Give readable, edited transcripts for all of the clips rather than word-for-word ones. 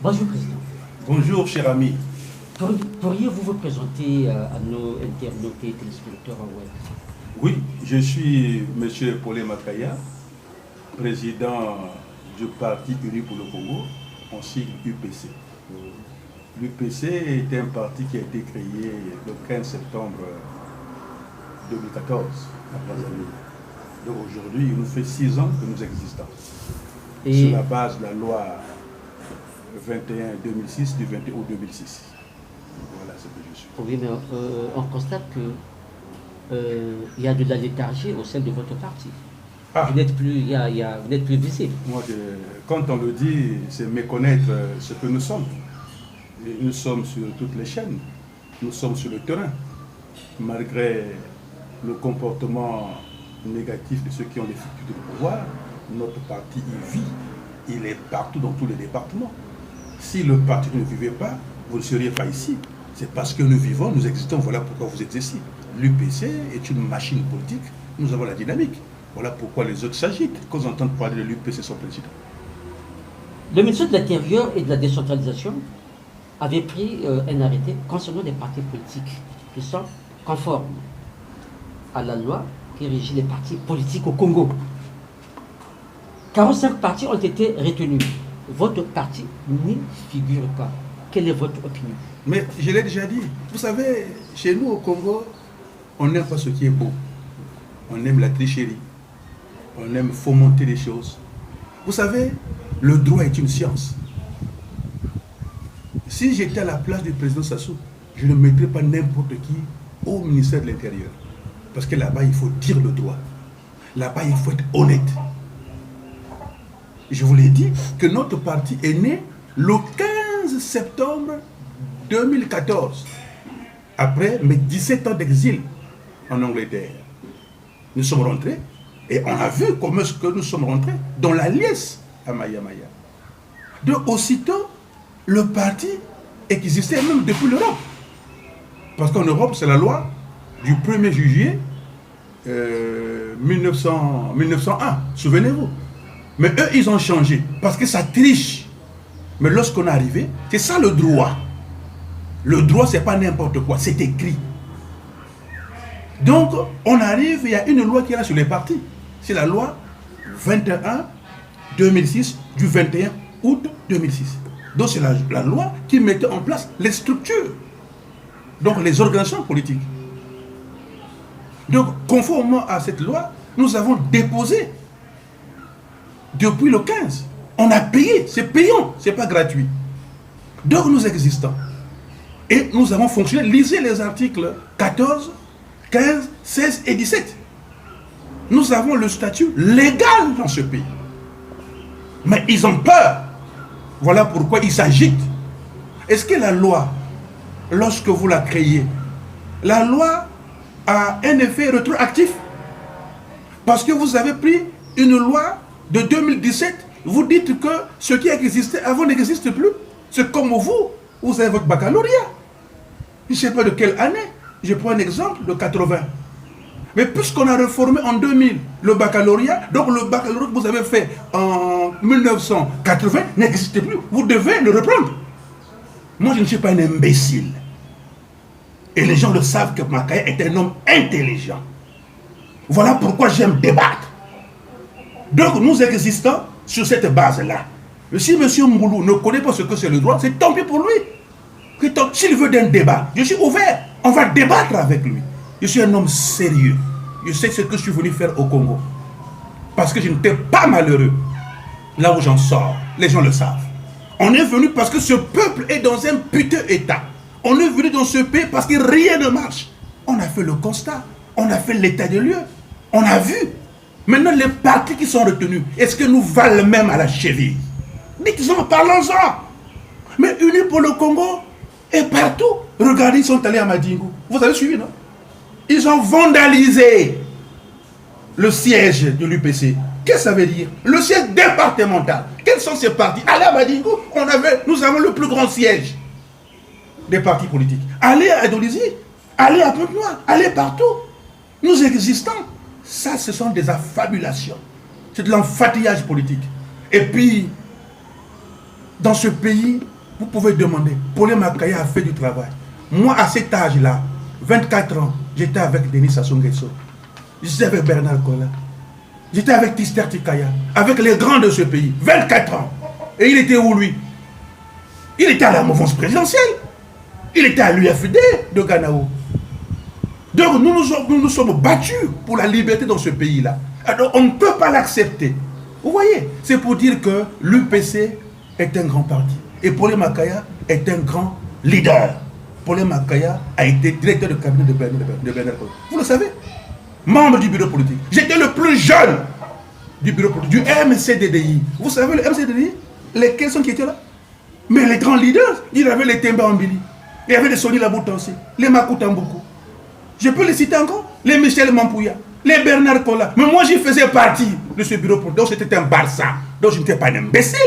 Bonjour, Président. Bonjour, cher ami. Pourriez-vous vous présenter à nos internautes et téléspectateurs en web? Oui, je suis M. Paulé Makaya, président du Parti Uni pour le Congo, en sigle UPC. L'UPC est un parti qui a été créé le 15 septembre 2014 à Brazzaville. Donc aujourd'hui, il nous fait 6 ans que nous existons. Sur la base de la loi 21-2006 du 21 août 2006. Voilà ce que je suis. Oui, mais on constate que il y a de la léthargie au sein de votre parti. Vous n'êtes plus, vous n'êtes plus visible. Moi, quand on le dit, c'est méconnaître ce que nous sommes. Et nous sommes sur toutes les chaînes. Nous sommes sur le terrain. Malgré le comportement négatif de ceux qui ont les structures de pouvoir, notre parti y vit. Il est partout dans tous les départements. Si le parti ne vivait pas, vous ne seriez pas ici. C'est parce que nous vivons, nous existons, voilà pourquoi vous êtes ici. L'UPC est une machine politique, nous avons la dynamique. Voilà pourquoi les autres s'agitent quand ils entendent parler de l'UPC, son président. Le ministre de l'Intérieur et de la décentralisation avait pris un arrêté concernant des partis politiques qui sont conformes à la loi qui régit les partis politiques au Congo. 45 partis ont été retenus. Votre parti n'y figure pas. Quelle est votre opinion? Mais je l'ai déjà dit. Vous savez, chez nous au Congo, on n'aime pas ce qui est beau. On aime la tricherie. On aime fomenter les choses. Vous savez, le droit est une science. Si j'étais à la place du président Sassou, je ne mettrais pas n'importe qui au ministère de l'Intérieur. Parce que là-bas, il faut dire le droit. Là-bas, il faut être honnête. Je vous l'ai dit que notre parti est né le 15 septembre 2014, après mes 17 ans d'exil en Angleterre. Nous sommes rentrés et on a vu comment est-ce que nous sommes rentrés dans la liesse à Maya Maya. Donc aussitôt, le parti existait même depuis l'Europe. Parce qu'en Europe, c'est la loi du 1er juillet 1901, souvenez-vous. Mais eux, ils ont changé parce que ça triche. Mais lorsqu'on est arrivé, c'est ça le droit. Le droit, c'est pas n'importe quoi, c'est écrit. Donc, on arrive, il y a une loi qui est là sur les partis. C'est la loi 21-2006 du 21 août 2006. Donc, c'est la loi qui mettait en place les structures. Donc, les organisations politiques. Donc, conformément à cette loi, nous avons déposé depuis le 15. On a payé, c'est payant, c'est pas gratuit. Donc nous existons. Et nous avons fonctionné. Lisez les articles 14, 15, 16 et 17. Nous avons le statut légal dans ce pays. Mais ils ont peur. Voilà pourquoi ils s'agitent. Est-ce que la loi, lorsque vous la créez, la loi a un effet rétroactif? Parce que vous avez pris une loi de 2017, vous dites que ce qui existait avant n'existe plus. C'est comme vous avez votre baccalauréat. Je ne sais pas de quelle année. Je prends un exemple de 80. Mais puisqu'on a réformé en 2000 le baccalauréat, donc le baccalauréat que vous avez fait en 1980 n'existe plus. Vous devez le reprendre. Moi, je ne suis pas un imbécile. Et les gens le savent que Makaya est un homme intelligent. Voilà pourquoi j'aime débattre. Donc nous existons sur cette base-là. Si M. Mboulou ne connaît pas ce que c'est le droit, c'est tant pis pour lui. S'il veut d'un débat, je suis ouvert. On va débattre avec lui. Je suis un homme sérieux. Je sais ce que je suis venu faire au Congo. Parce que je n'étais pas malheureux. Là où j'en sors, les gens le savent. On est venu parce que ce peuple est dans un putain état. On est venu dans ce pays parce que rien ne marche. On a fait le constat. On a fait l'état des lieux. On a vu. Maintenant, les partis qui sont retenus, est-ce que nous valent même à la cheville? Dites-en, parlons-en. Mais Unis pour le Congo est partout. Regardez, ils sont allés à Madingu. Vous avez suivi, non? Ils ont vandalisé le siège de l'UPC. Qu'est-ce que ça veut dire? Le siège départemental. Quels sont ces partis? Allez à Madingu, nous avons le plus grand siège des partis politiques. Allez à Adolizi, allez à Pointe-Noire, allez partout. Nous existons. Ça, ce sont des affabulations. C'est de l'enfatillage politique. Et puis, Dans ce pays, vous pouvez demander. Paulin Makaya a fait du travail. Moi, à cet âge-là, 24 ans, j'étais avec Denis Sassou Nguesso. J'étais avec Bernard Kola. J'étais avec Tister Tikaya. Avec les grands de ce pays. 24 ans. Et il était où, lui? Il était à la mouvance présidentielle. Il était à l'UFD de Ganaou. Donc nous nous sommes battus pour la liberté dans ce pays-là. Alors on ne peut pas l'accepter. Vous voyez, c'est pour dire que l'UPC est un grand parti. Et Paulin Makaya est un grand leader. Paulin Makaya a été directeur de cabinet de Bernard Kola. Vous le savez? Membre du bureau politique. J'étais le plus jeune du bureau politique, du MCDDI. Vous savez le MCDDI? Lesquels sont qui étaient là? Mais les grands leaders, il y avait les Temba Ambili, il y avait les Soni Laboutansi, les Makoutambuku. Je peux les citer encore? Les Michel Mampouya, les Bernard Kola. Mais moi, j'y faisais partie de ce bureau politique. Donc, c'était un Barça. Donc, je n'étais pas un imbécile.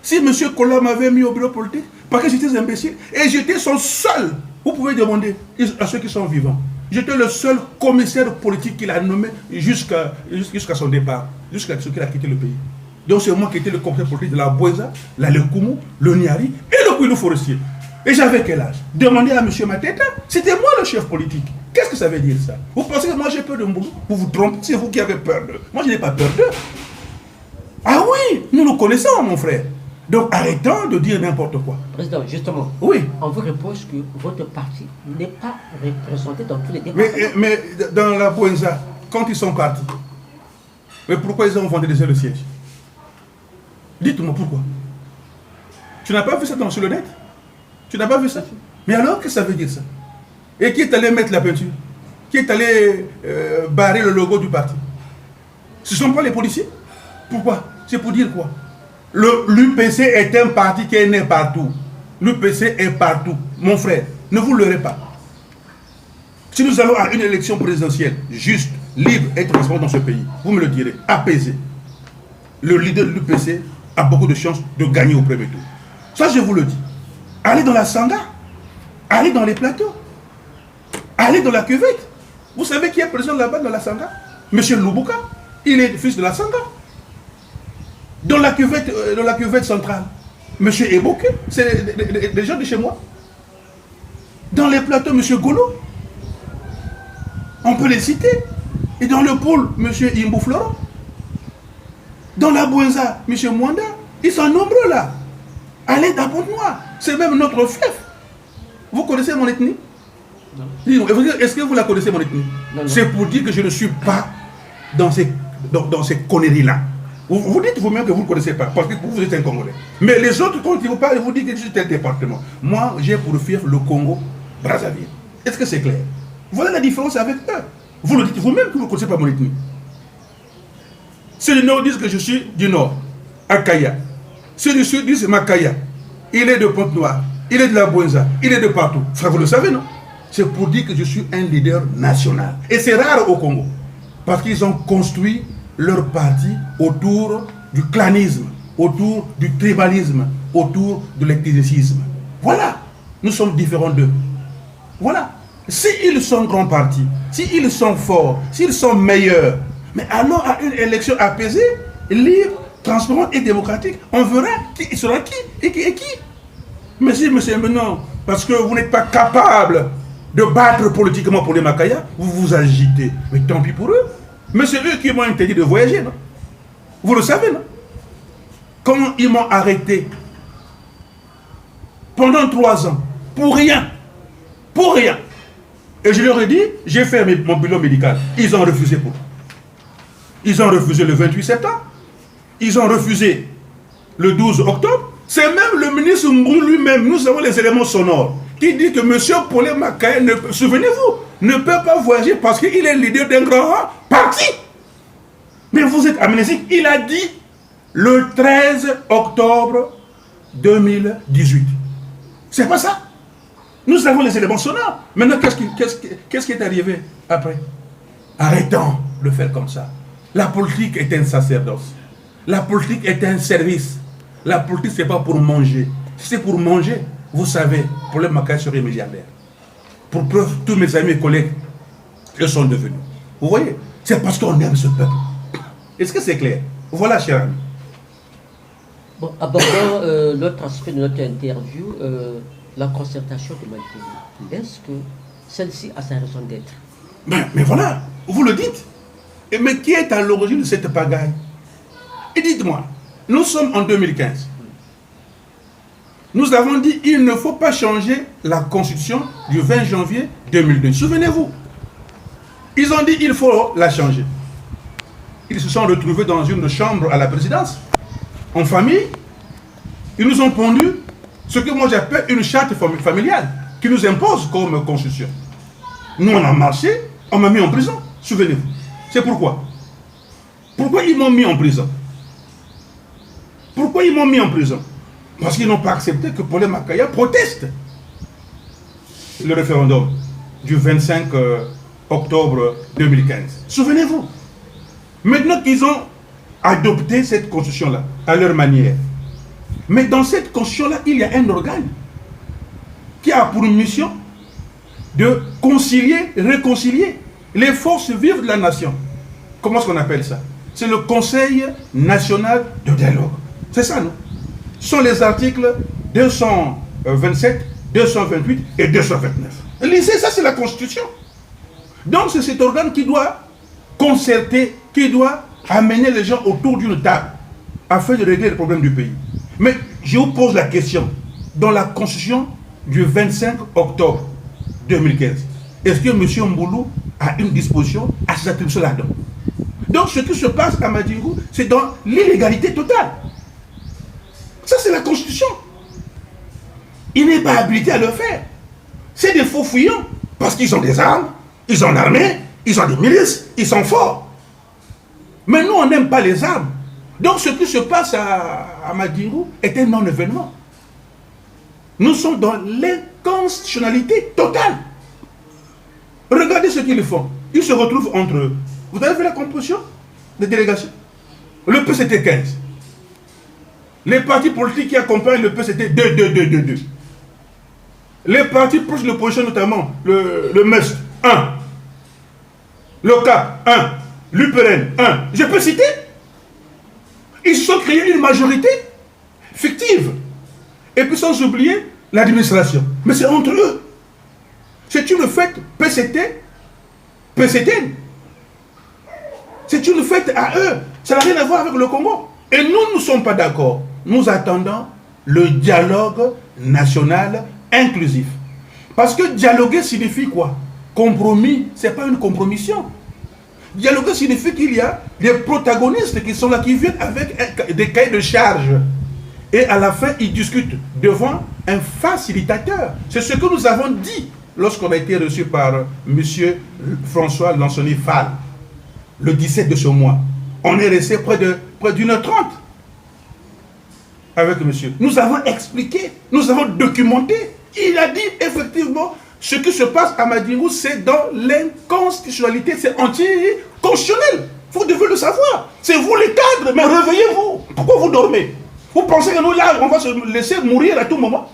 Si M. Kola m'avait mis au bureau politique, parce que j'étais imbécile, et j'étais son seul. Vous pouvez demander à ceux qui sont vivants. J'étais le seul commissaire politique qu'il a nommé jusqu'à son départ, jusqu'à ce qu'il a quitté le pays. Donc c'est moi qui étais le commissaire politique de la Boueza, la Lekoumou, le Niari et le Kouilou Forestier. Et j'avais quel âge? Demandez à M. Mateta, c'était moi le chef politique. Qu'est-ce que ça veut dire ça? Vous pensez que moi j'ai peur de Mboulou? Vous vous trompez, c'est vous qui avez peur d'eux. Moi je n'ai pas peur d'eux. Ah oui, nous nous connaissons mon frère. Donc arrêtons de dire n'importe quoi. Président, justement, oui. On vous reproche que votre parti n'est pas représenté dans tous les départements. Mais dans la Bouenza, quand ils sont partis, mais pourquoi ils ont vendu déjà le siège? Dites-moi pourquoi. Tu n'as pas vu ça sur le net? Tu n'as pas vu ça? Mais alors, qu'est-ce que ça veut dire ça? Et qui est allé mettre la peinture? Qui est allé barrer le logo du parti? Ce ne sont pas les policiers? Pourquoi? C'est pour dire quoi? L'UPC est un parti qui est né partout. L'UPC est partout. Mon frère, ne vous leurrez pas. Si nous allons à une élection présidentielle juste, libre et transparente dans ce pays, vous me le direz, apaisé, le leader de l'UPC a beaucoup de chances de gagner au premier tour. Ça, je vous le dis. Allez dans la Sangha, allez dans les plateaux, allez dans la cuvette. Vous savez qui est présent là-bas dans la Sangha? Monsieur Lubuka, il est fils de la Sangha. Dans la cuvette centrale, monsieur Eboke, c'est des gens de chez moi. Dans les plateaux, monsieur Golo, on peut les citer. Et dans le pôle, monsieur Imbou Florent. Dans la Bouenza, monsieur Mwanda. Ils sont nombreux là. Allez dans Pointe-Noire. C'est même notre fief. Vous connaissez mon ethnie? Non. Est-ce que vous la connaissez mon ethnie? C'est pour dire que je ne suis pas dans ces conneries-là. Vous dites vous-même que vous ne connaissez pas, parce que vous êtes un Congolais. Mais les autres, quand ils vous parlent, vous dites que je suis tel département. Moi, j'ai pour fief le Congo-Brazzaville. Est-ce que c'est clair? Voilà la différence avec eux. Vous le dites vous-même que vous ne connaissez pas mon ethnie. Ceux du Nord disent que je suis du Nord, à Kaya. Ceux du Sud disent Makaya. Il est de Pointe-Noire, il est de la Bouenza, il est de partout. Ça, vous le savez, non? C'est pour dire que je suis un leader national. Et c'est rare au Congo, parce qu'ils ont construit leur parti autour du clanisme, autour du tribalisme, autour de l'ethnicisme. Voilà, nous sommes différents d'eux. Voilà. S'ils sont grands partis, s'ils sont forts, s'ils sont meilleurs, mais allons à une élection apaisée, libre, transparente et démocratique, on verra qui sera qui et qui est qui. Mais si, monsieur, non, parce que vous n'êtes pas capable de battre politiquement pour les Makaya, vous vous agitez. Mais tant pis pour eux. Mais c'est eux qui m'ont interdit de voyager, non? Vous le savez, non? Comment ils m'ont arrêté pendant 3 ans, pour rien. Pour rien. Et je leur ai dit, j'ai fait mon bilan médical. Ils ont refusé pour. Ils ont refusé le 28 septembre. Ils ont refusé le 12 octobre. C'est même le ministre Mbou lui-même, nous avons les éléments sonores, qui dit que M. Paulin Makaya, souvenez-vous, ne peut pas voyager parce qu'il est leader d'un grand parti. Mais vous êtes amnésique. Il a dit le 13 octobre 2018. C'est pas ça. Nous avons les éléments sonores. Maintenant, qu'est-ce qui est arrivé après? Arrêtons de faire comme ça. La politique est un sacerdoce. La politique est un service. La politique, ce n'est pas pour manger. Si c'est pour manger, vous savez, Paulin Makaya serait milliardaire. Pour preuve, tous mes amis et collègues le sont devenus. Vous voyez? C'est parce qu'on aime ce peuple. Est-ce que c'est clair? Voilà, cher ami. Bon, abordons l'autre aspect de notre interview, la concertation de Maltini. Est-ce que celle-ci a sa raison d'être? Mais voilà, vous le dites. Mais qui est à l'origine de cette pagaille? Et dites-moi, nous sommes en 2015. Nous avons dit qu'il ne faut pas changer la constitution du 20 janvier 2002. Souvenez-vous. Ils ont dit qu'il faut la changer. Ils se sont retrouvés dans une chambre à la présidence, en famille. Ils nous ont pondu ce que moi j'appelle une charte familiale, qui nous impose comme constitution. Nous on a marché, on m'a mis en prison. Souvenez-vous. C'est pourquoi. Pourquoi ils m'ont mis en prison? Pourquoi ils m'ont mis en prison? Parce qu'ils n'ont pas accepté que Paulin Makaya proteste le référendum du 25 octobre 2015. Souvenez-vous. Maintenant qu'ils ont adopté cette constitution-là, à leur manière. Mais dans cette constitution-là, il y a un organe qui a pour mission de concilier, réconcilier les forces vives de la nation. Comment est-ce qu'on appelle ça? C'est le Conseil national de dialogue. C'est ça, non? Ce sont les articles 227, 228 et 229. Lisez, ça c'est la Constitution. Donc c'est cet organe qui doit concerter, qui doit amener les gens autour d'une table afin de régler les problèmes du pays. Mais je vous pose la question, dans la Constitution du 25 octobre 2015, est-ce que M. Mboulou a une disposition à ses attributions là-dedans? Donc ce qui se passe à Madingou, c'est dans l'illégalité totale. Ça c'est la Constitution. Il n'est pas habilité à le faire. C'est des faux fuyants, parce qu'ils ont des armes, ils ont une armée, ils ont des milices, ils sont forts. Mais nous on n'aime pas les armes. Donc ce qui se passe à Madingou est un non-événement. Nous sommes dans l'inconstitutionnalité totale. Regardez ce qu'ils font. Ils se retrouvent entre eux. Vous avez vu la composition des délégations? Le PCT 15. Les partis politiques qui accompagnent le PCT 2. Les partis proches de l'opposition, notamment le MES 1. Le CAP 1. L'UPRN 1. Je peux citer. Ils se sont créés une majorité fictive. Et puis sans oublier l'administration. Mais c'est entre eux. C'est une fête PCT, PCT. C'est une fête à eux. Ça n'a rien à voir avec le Congo. Et nous ne sommes pas d'accord. Nous attendons le dialogue national inclusif. Parce que dialoguer signifie quoi? Compromis, ce n'est pas une compromission. Dialoguer signifie qu'il y a des protagonistes qui sont là, qui viennent avec des cahiers de charges. Et à la fin, ils discutent devant un facilitateur. C'est ce que nous avons dit lorsqu'on a été reçu par M. François Lansoni Fall, le 17 de ce mois. On est resté près d'une heure 30 avec monsieur. Nous avons expliqué, nous avons documenté. Il a dit effectivement, ce qui se passe à Madingou, c'est dans l'inconstitutionnalité, c'est anticonstitutionnel. Vous devez le savoir. C'est vous les cadres, mais réveillez-vous. Pourquoi vous dormez? Vous pensez que nous, là, on va se laisser mourir à tout moment?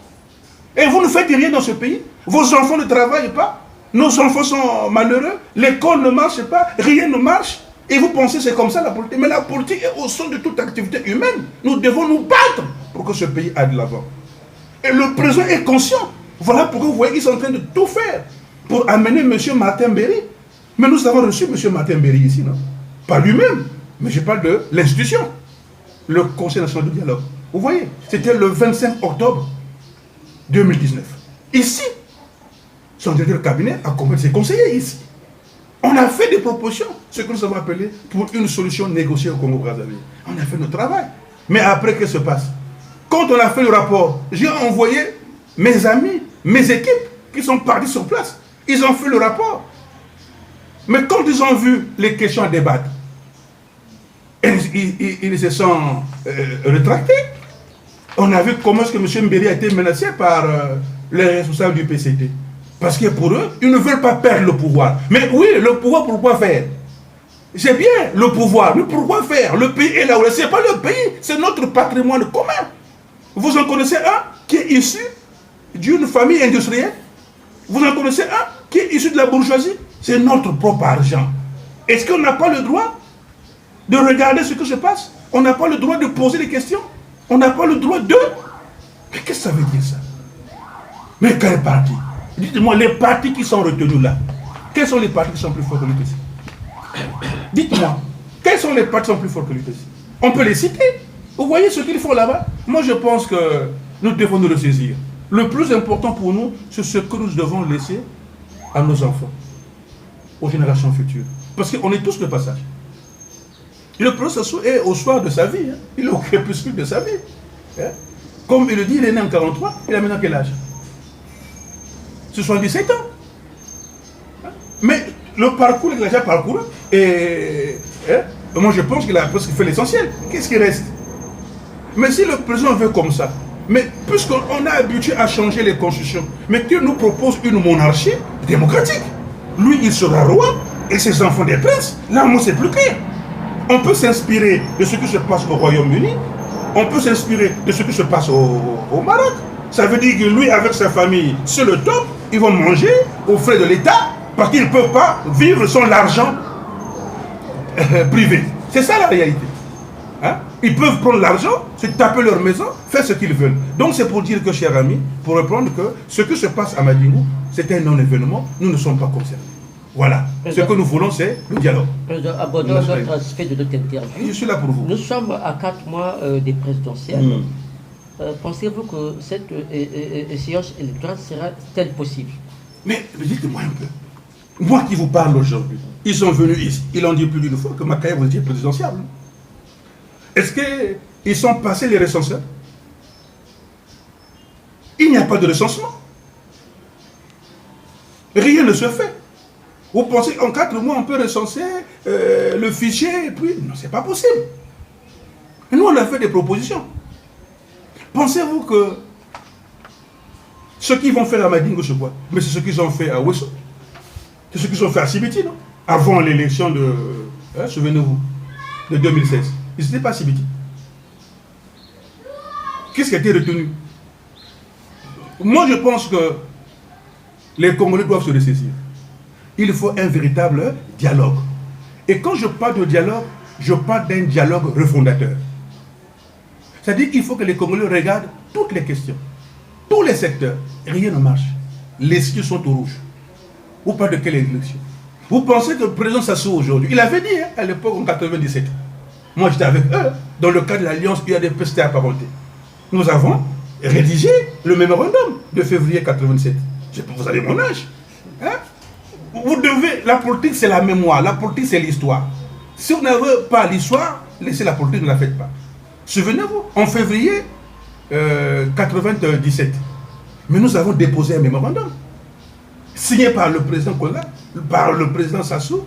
Et vous ne faites rien dans ce pays? Vos enfants ne travaillent pas? Nos enfants sont malheureux? L'école ne marche pas? Rien ne marche? Et vous pensez que c'est comme ça la politique? Mais la politique est au centre de toute activité humaine. Nous devons nous battre pour que ce pays aille de l'avant. Et le président est conscient. Voilà pourquoi vous voyez qu'ils sont en train de tout faire pour amener M. Martin Berry. Mais nous avons reçu M. Martin Berry ici, non? Pas lui-même, mais je parle de l'institution. Le Conseil national du dialogue. Vous voyez, c'était le 25 octobre 2019. Ici, son directeur de cabinet accompagne ses conseillers ici. On a fait des propositions, ce que nous avons appelé pour une solution négociée au Congo-Brazzaville. On a fait notre travail. Mais après, qu'est-ce qui se passe? Quand on a fait le rapport, j'ai envoyé mes amis, mes équipes qui sont partis sur place. Ils ont fait le rapport. Mais quand ils ont vu les questions à débattre, ils se sont rétractés. On a vu comment est-ce que M. Mberi a été menacé par les responsables du PCT. Parce que pour eux, ils ne veulent pas perdre le pouvoir. Mais oui, le pouvoir, pourquoi faire? C'est bien le pouvoir, mais pourquoi faire? Le pays est là où ce n'est pas le pays, c'est notre patrimoine commun. Vous en connaissez un qui est issu d'une famille industrielle? Vous en connaissez un qui est issu de la bourgeoisie? C'est notre propre argent. Est-ce qu'on n'a pas le droit de regarder ce qui se passe? On n'a pas le droit de poser des questions? On n'a pas le droit de... Mais qu'est-ce que ça veut dire ça? Mais quel parti? Dites-moi, les partis qui sont retenus là, quels sont les partis qui sont plus forts que l'UPC? Dites-moi, quels sont les partis qui sont plus forts que l'UPC? On peut les citer. Vous voyez ce qu'ils font là-bas? Moi, je pense que nous devons nous le saisir. Le plus important pour nous, c'est ce que nous devons laisser à nos enfants, aux générations futures. Parce qu'on est tous de passage. Le processus est au soir de sa vie. Hein. Il est au crépuscule de sa vie. Hein. Comme il le dit, il est né en 43, il a maintenant quel âge? 77 ans. Hein. Mais le parcours, il a déjà parcouru. Et hein, moi, je pense qu'il a presque fait l'essentiel. Qu'est-ce qui reste? Mais si le président veut comme ça, mais puisqu'on a habitué à changer les constitutions, mais qu'il nous propose une monarchie démocratique, lui, il sera roi et ses enfants des princes. Là, moi, c'est plus clair. On peut s'inspirer de ce qui se passe au Royaume-Uni, on peut s'inspirer de ce qui se passe au Maroc. Ça veut dire que lui, avec sa famille, c'est le top, ils vont manger aux frais de l'État parce qu'ils ne peuvent pas vivre sans l'argent privé. C'est ça la réalité. Hein? Ils peuvent prendre l'argent, se taper leur maison, faire ce qu'ils veulent. Donc c'est pour dire que, chers amis, pour répondre que ce qui se passe à Madingou, c'est un non-événement, nous ne sommes pas concernés. Voilà. Ce que nous voulons, c'est le dialogue. Président, abordons notre aspect de notre interview. Je suis là pour vous. Nous sommes à 4 mois des présidentielles. Pensez-vous que cette séance électorale sera-t-elle possible? Mais dites-moi un peu. Moi qui vous parle aujourd'hui, ils sont venus ici, ils l'ont dit plus d'une fois que Makaya vous étiez présidentiable. Est-ce qu'ils sont passés les recenseurs? Il n'y a pas de recensement. Rien ne se fait. Vous pensez qu'en 4 mois, on peut recenser le fichier et puis... Non, c'est pas possible. Et nous, on a fait des propositions. Pensez-vous que ce qu'ils vont faire à Madingo, c'est quoi? Mais c'est ce qu'ils ont fait à Ouesso. C'est ce qu'ils ont fait à Sibiti, non? Avant l'élection de... Hein, souvenez-vous, de 2016. Ils n'étaient pas à Sibiti. Qu'est-ce qui a été retenu? Moi, je pense que les Congolais doivent se ressaisir. Il faut un véritable dialogue. Et quand je parle de dialogue, je parle d'un dialogue refondateur. C'est-à-dire qu'il faut que les Congolais regardent toutes les questions, tous les secteurs. Rien ne marche. Les yeux sont au rouge. Vous parlez de quelle élection? Vous pensez que le président Sassou aujourd'hui, il avait dit hein, à l'époque en 97, moi j'étais avec eux, dans le cadre de l'Alliance UADPST à parenté. Nous avons rédigé le mémorandum de février 87. Vous avez mon âge. Hein? Vous devez, la politique c'est la mémoire, la politique c'est l'histoire. Si vous n'avez pas l'histoire, laissez la politique, ne la faites pas. Souvenez-vous, en février 97, mais nous avons déposé un mémorandum signé par le président Kola, par le président Sassou,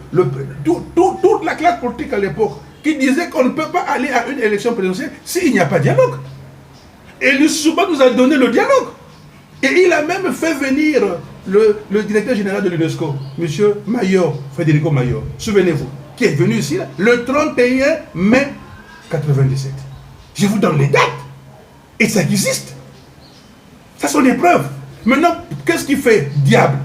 toute la classe politique à l'époque, qui disait qu'on ne peut pas aller à une élection présidentielle s'il n'y a pas de dialogue. Et Lussuba nous a donné le dialogue. Et il a même fait venir le directeur général de l'UNESCO, M. Mayor, Federico Mayor, souvenez-vous, qui est venu ici le 31 mai 97. Je vous donne les dates. Et ça existe. Ça sont des preuves. Maintenant, qu'est-ce qu'il fait, diable?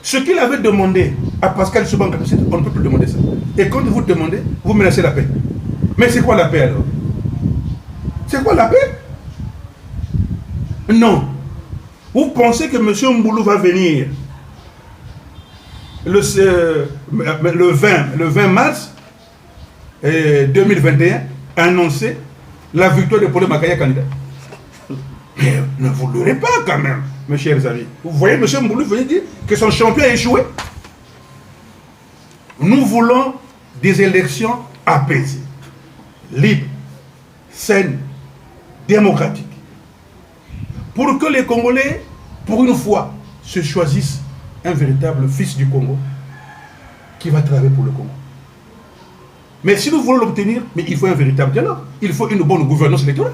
Ce qu'il avait demandé à Pascal Souban, on ne peut plus demander ça. Et quand vous demandez, vous menacez la paix. Mais c'est quoi la paix alors? C'est quoi la paix? Non. Vous pensez que M. Mboulou va venir le 20 mars 2021 annoncer la victoire de Paul Makaya candidat? Mais ne vous l'aurez pas quand même, mes chers amis. Vous voyez M. Mboulou venir dire que son champion a échoué. Nous voulons des élections apaisées, libres, saines, démocratiques. Pour que les Congolais, pour une fois, se choisissent un véritable fils du Congo qui va travailler pour le Congo. Mais si nous voulons l'obtenir, il faut un véritable dialogue. Il faut une bonne gouvernance électorale.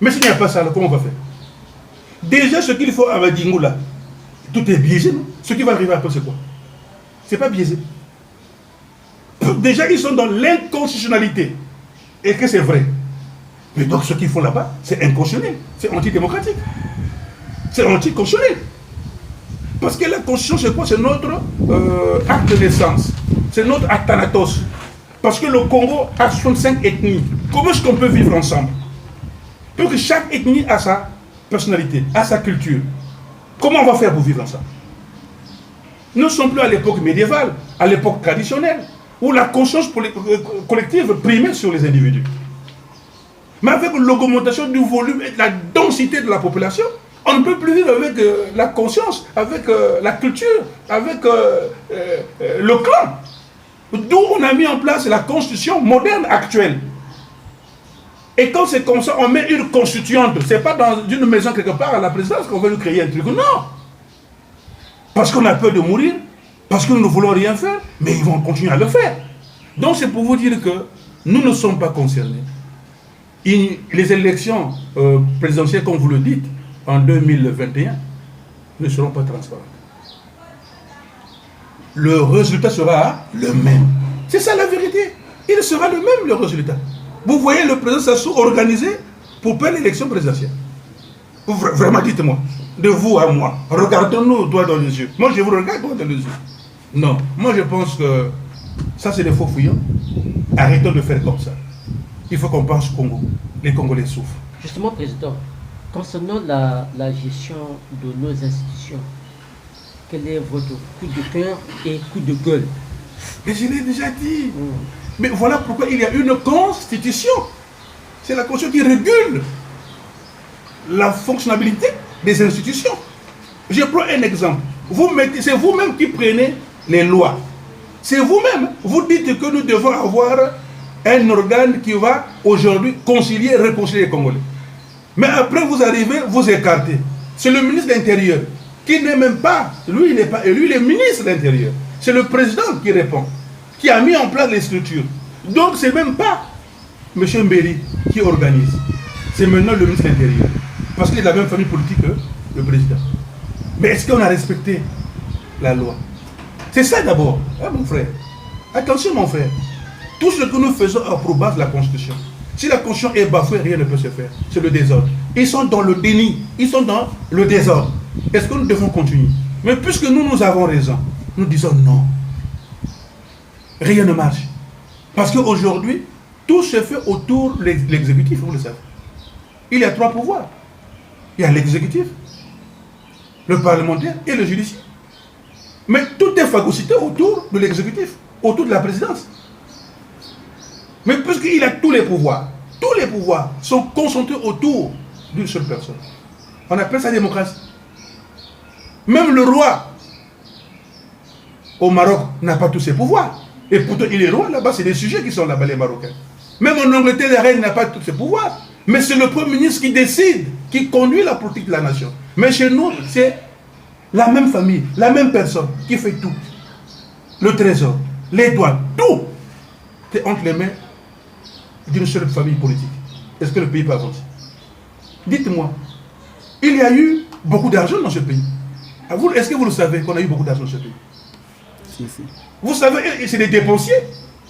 Mais s'il n'y a pas ça, alors comment on va faire? Déjà, ce qu'il faut à Madingou, là, tout est biaisé, non? Ce qui va arriver après, c'est quoi? C'est pas biaisé. Déjà, ils sont dans l'inconstitutionnalité. Et que c'est vrai. Mais donc, ce qu'ils font là-bas, c'est inconstitutionnel. C'est antidémocratique. C'est anticonstitutionnel. Parce que la constitution, c'est quoi? C'est notre acte de naissance. C'est notre acte thanatos. Parce que le Congo a 65 ethnies. Comment est-ce qu'on peut vivre ensemble? Pour que chaque ethnie a sa personnalité, a sa culture. Comment on va faire pour vivre ensemble? Nous ne sommes plus à l'époque médiévale, à l'époque traditionnelle, où la conscience collective primait sur les individus. Mais avec l'augmentation du volume et de la densité de la population, on ne peut plus vivre avec la conscience, avec la culture, avec le clan. D'où on a mis en place la constitution moderne actuelle. Et quand c'est comme ça, on met une constituante. Ce n'est pas dans une maison quelque part à la présidence qu'on veut nous créer un truc. Non. Parce qu'on a peur de mourir, parce que nous ne voulons rien faire, mais ils vont continuer à le faire. Donc c'est pour vous dire que nous ne sommes pas concernés. Les élections présidentielles, comme vous le dites, en 2021, ne seront pas transparentes. Le résultat sera le même. C'est ça la vérité. Il sera le même, le résultat. Vous voyez le président Sassou organisé pour faire l'élection présidentielle. Vraiment, dites-moi, de vous à moi, regardons-nous droit dans les yeux. Moi, je vous regarde droit dans les yeux. Non, moi je pense que ça c'est des faux fouillants. Arrêtons de faire comme ça. Il faut qu'on pense Congo. Les Congolais souffrent. Justement, Président, concernant la gestion de nos institutions, quel est votre coup de cœur et coup de gueule? Mais je l'ai déjà dit. Mais voilà pourquoi il y a une constitution. C'est la constitution qui régule la fonctionnalité des institutions. Je prends un exemple. C'est vous-même qui prenez les lois. C'est vous-même. Vous dites que nous devons avoir un organe qui va aujourd'hui concilier, réconcilier les Congolais. Mais après vous arrivez, vous écartez. C'est le ministre de l'Intérieur qui n'est même pas, lui il n'est pas élu, il est ministre de l'Intérieur. C'est le président qui répond, qui a mis en place les structures. Donc c'est même pas M. Mbéry qui organise. C'est maintenant le ministre de l'Intérieur. Parce qu'il est de la même famille politique que le président. Mais est-ce qu'on a respecté la loi? C'est ça d'abord, hein, mon frère. Attention mon frère. Tout ce que nous faisons approbe la Constitution. Si la Constitution est bafouée, rien ne peut se faire. C'est le désordre. Ils sont dans le déni. Ils sont dans le désordre. Est-ce que nous devons continuer? Mais puisque nous avons raison, nous disons non. Rien ne marche. Parce qu'aujourd'hui, tout se fait autour de l'exécutif, vous le savez. Il y a 3 pouvoirs. Il y a l'exécutif, le parlementaire et le judiciaire. Mais tout est phagocyté autour de l'exécutif, autour de la présidence. Mais puisqu'il a tous les pouvoirs sont concentrés autour d'une seule personne. On appelle ça démocratie. Même le roi au Maroc n'a pas tous ses pouvoirs. Et pourtant, il est roi là-bas, c'est des sujets qui sont là-bas, les Marocains. Même en Angleterre, la reine n'a pas tous ses pouvoirs. Mais c'est le Premier ministre qui décide, qui conduit la politique de la nation. Mais chez nous, c'est la même famille, la même personne qui fait tout. Le trésor, les douanes, tout est entre les mains d'une seule famille politique. Est-ce que le pays peut avancer? Dites-moi, il y a eu beaucoup d'argent dans ce pays. Est-ce que vous le savez qu'on a eu beaucoup d'argent dans ce pays? Si. Vous savez, c'est des dépensiers.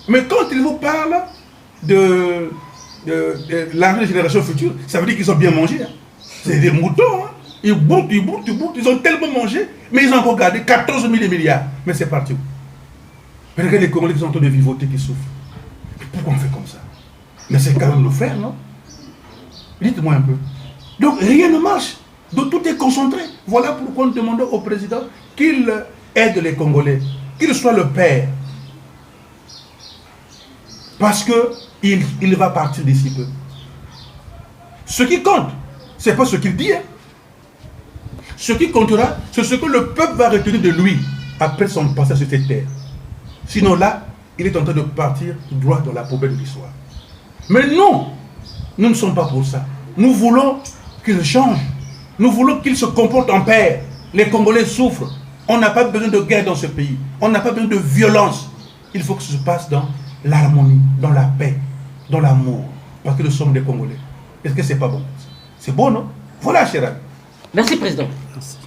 Mais quand ils vous parlent de l'argent des générations futures, ça veut dire qu'ils ont bien mangé. Hein. C'est des moutons. Hein. Ils boutent. Ils ont tellement mangé, mais ils ont encore gardé 14 000 milliards. Mais c'est parti. Regardez les Congolais qui sont en train de vivoter, qui souffrent. Mais pourquoi on fait comme ça? Mais c'est quand même nos frères, non? Dites-moi un peu. Donc rien ne marche. Donc tout est concentré. Voilà pourquoi nous demandons au président qu'il aide les Congolais, qu'il soit le père. Parce qu'il va partir d'ici peu. Ce qui compte, ce n'est pas ce qu'il dit. Hein. Ce qui comptera, c'est ce que le peuple va retenir de lui après son passage sur cette terre. Sinon là, il est en train de partir droit dans la poubelle de l'histoire. Mais nous ne sommes pas pour ça. Nous voulons qu'il change. Nous voulons qu'il se comporte en père. Les Congolais souffrent. On n'a pas besoin de guerre dans ce pays. On n'a pas besoin de violence. Il faut que ça se passe dans l'harmonie, dans la paix, dans l'amour. Parce que nous sommes des Congolais. Est-ce que c'est pas bon? C'est bon, non? Voilà, cher ami. Merci, Président. Merci.